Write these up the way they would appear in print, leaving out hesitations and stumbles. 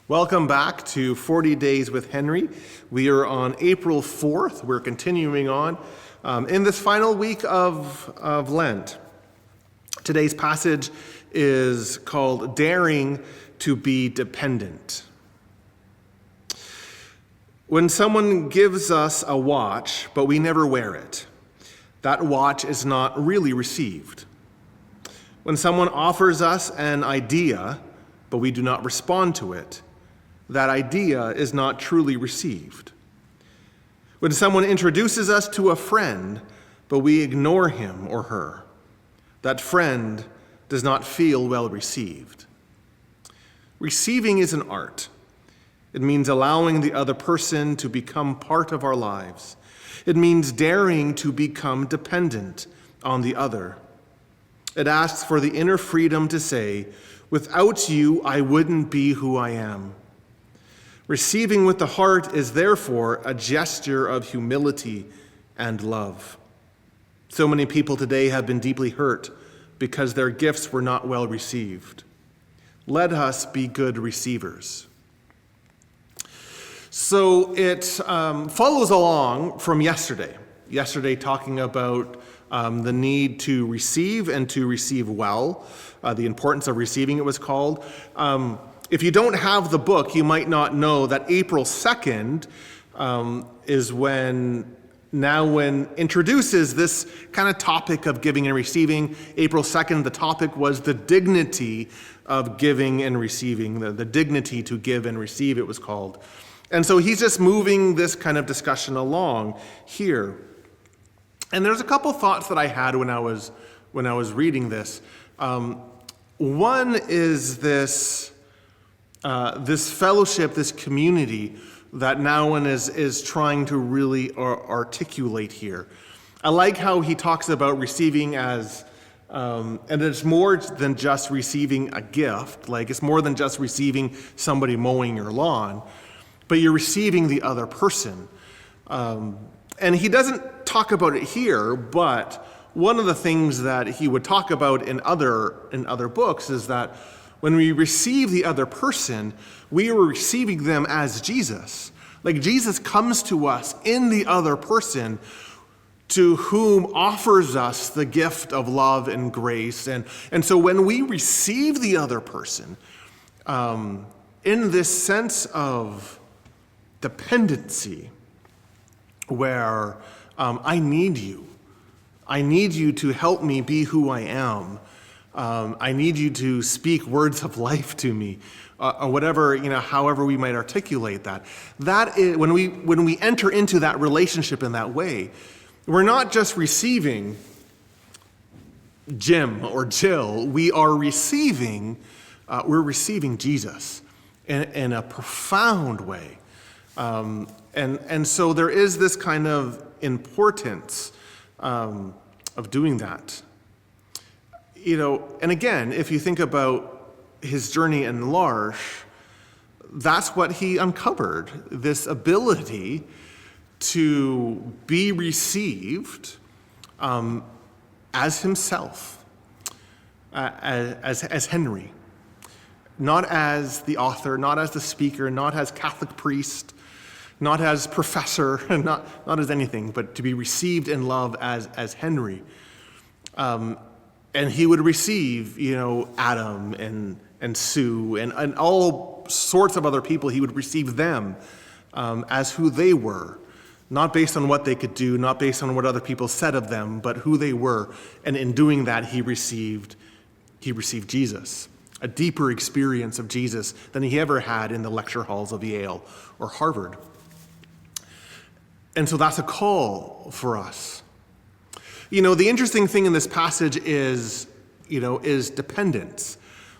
Welcome back to 40 Days with Henry. We are on April 4th. We're continuing on in this final week of Lent. Today's passage is called Daring to be Dependent. When someone gives us a watch, but we never wear it, that watch is not really received. When someone offers us an idea, but we do not respond to it, that idea is not truly received. When someone introduces us to a friend, but we ignore him or her, that friend does not feel well received. Receiving is an art. It means allowing the other person to become part of our lives. It means daring to become dependent on the other. It asks for the inner freedom to say, "Without you, I wouldn't be who I am." Receiving with the heart is therefore a gesture of humility and love. So many people today have been deeply hurt because their gifts were not well received. Let us be good receivers. So it follows along from yesterday. Yesterday talking about the need to receive and to receive well, the importance of receiving, it was called. If you don't have the book, you might not know that April 2nd is when Nouwen introduces this kind of topic of giving and receiving. April 2nd, the topic was the dignity of giving and receiving, the dignity to give and receive, it was called. And so he's just moving this kind of discussion along here. And there's a couple thoughts that I had when I was reading this. One is this fellowship, this community that Nouwen is trying to really articulate here. I like how he talks about receiving as, and it's more than just receiving a gift, like it's more than just receiving somebody mowing your lawn, but you're receiving the other person. And he doesn't talk about it here, but one of the things that he would talk about in other books is that when we receive the other person, we are receiving them as Jesus. Like Jesus comes to us in the other person, to whom offers us the gift of love and grace. And so when we receive the other person, in this sense of dependency, where I need you to help me be who I am. I need you to speak words of life to me, or whatever, however we might articulate that. That is, when we enter into that relationship in that way, we're not just receiving Jim or Jill. We're receiving Jesus in a profound way. And so there is this kind of importance of doing that. And again, if you think about his journey in L'Arche, that's what he uncovered, this ability to be received as himself, as Henry, not as the author, not as the speaker, not as Catholic priest, not as professor, not as anything, but to be received in love as Henry. And he would receive, Adam and Sue and all sorts of other people. He would receive them as who they were, not based on what they could do, not based on what other people said of them, but who they were. And in doing that, he received Jesus, a deeper experience of Jesus than he ever had in the lecture halls of Yale or Harvard. And so that's a call for us. The interesting thing in this passage is dependence.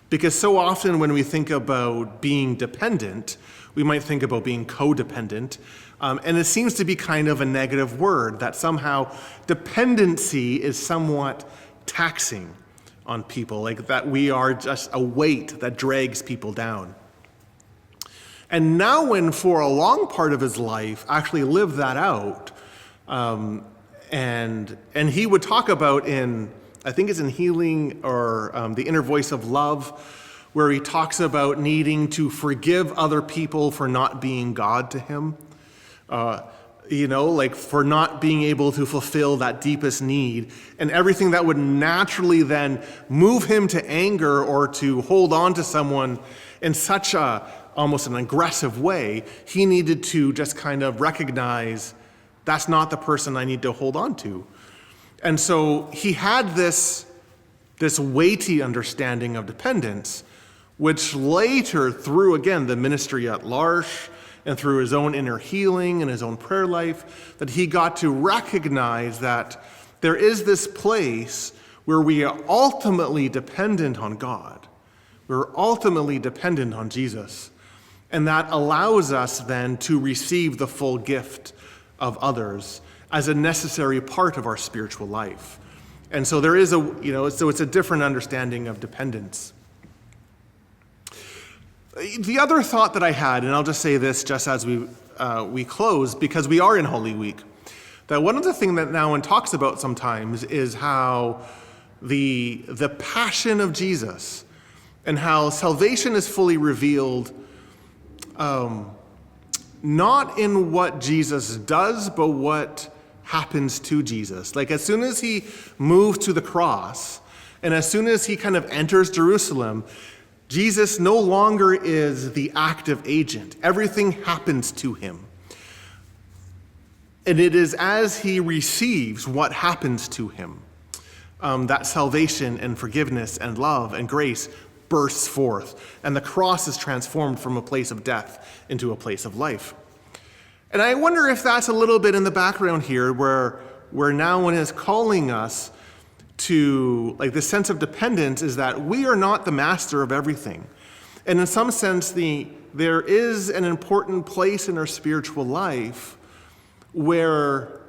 Because so often when we think about being dependent, we might think about being codependent. And it seems to be kind of a negative word, that somehow dependency is somewhat taxing on people, like that we are just a weight that drags people down. And Nouwen, for a long part of his life, actually lived that out. And he would talk about I think it's in Healing or The Inner Voice of Love, where he talks about needing to forgive other people for not being God to him. Like for not being able to fulfill that deepest need, and everything that would naturally then move him to anger or to hold on to someone in such almost an aggressive way, he needed to just kind of recognize that's not the person I need to hold on to. And so he had this weighty understanding of dependence, which later, through, again, the ministry at L'Arche, and through his own inner healing and his own prayer life, that he got to recognize that there is this place where we are ultimately dependent on God. We're ultimately dependent on Jesus. And that allows us then to receive the full gift of others as a necessary part of our spiritual life. And so there is so it's a different understanding of dependence. The other thought that I had, and I'll just say this just as we close, because we are in Holy Week, that one of the things that Nouwen talks about sometimes is how the passion of Jesus and how salvation is fully revealed not in what Jesus does, but what happens to Jesus. Like as soon as he moves to the cross, and as soon as he kind of enters Jerusalem, Jesus no longer is the active agent. Everything happens to him. And it is as he receives what happens to him that salvation and forgiveness and love and grace bursts forth. And the cross is transformed from a place of death into a place of life. And I wonder if that's a little bit in the background here where Nouwen is calling us to, like, the sense of dependence is that we are not the master of everything. And in some sense, there is an important place in our spiritual life where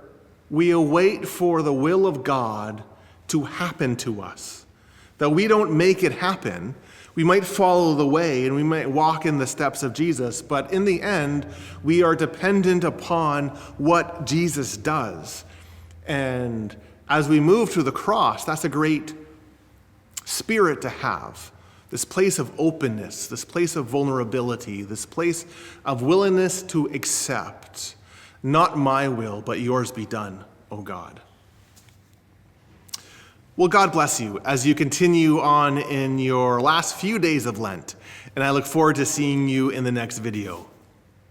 we await for the will of God to happen to us. That we don't make it happen. We might follow the way and we might walk in the steps of Jesus, but in the end, we are dependent upon what Jesus does. And as we move to the cross, that's a great spirit to have. This place of openness, this place of vulnerability, this place of willingness to accept, not my will, but yours be done, O God. Well, God bless you as you continue on in your last few days of Lent, and I look forward to seeing you in the next video.